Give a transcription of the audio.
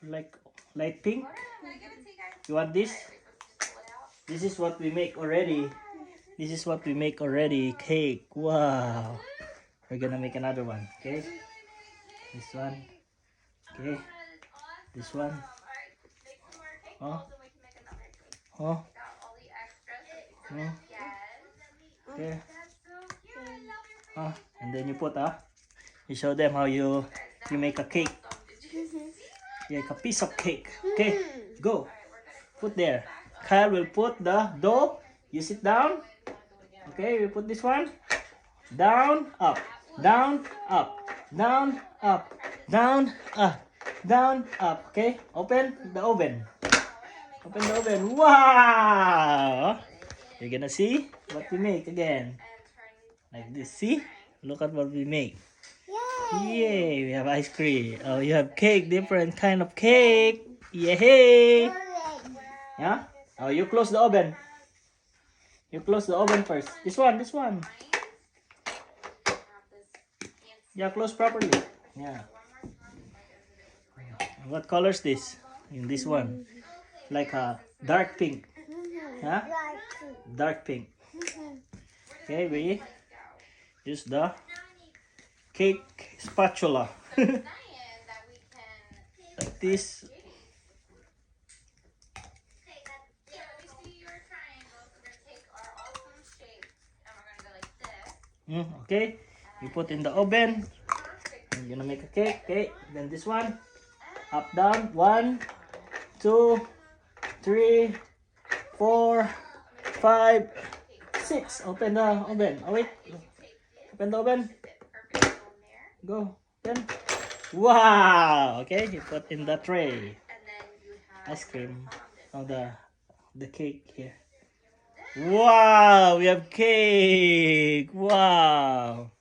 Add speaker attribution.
Speaker 1: like light pink. You want this? This is what we make already. This is what we make already. Cake. Wow. We're gonna make another one. Okay. This one. Okay. This one. Oh. Oh. Oh. Okay. And then you put you show them how you make a cake. Like a piece of cake. Okay, go. Put there. Kyle will put the dough. You sit down. Okay, we put this one. Down, up. Down, up. Down, up. Down, up. Down, up. Okay, open the oven. Open the oven. Wow! You're gonna see what we make again. Like this. See? Look at what we make. Yay! We have ice cream. Oh, you have cake. Different kind of cake. Yay! Yeah? Oh, you close the oven. You close the oven first. This one, this one. Yeah, close properly. Yeah. What color is this? In this one. Like a dark pink. Huh? Dark pink. Okay, we use the cake spatula. Like this. Okay, you put in the oven. I'm gonna make a cake. Okay, then this one, up down. 1, 2, 3, 4, 5, 6. Open the oven. Oh wait, open the oven. Go. Open. Wow. Okay, you put in the tray. Ice cream. Oh, the cake here. Wow, we have cake. Wow.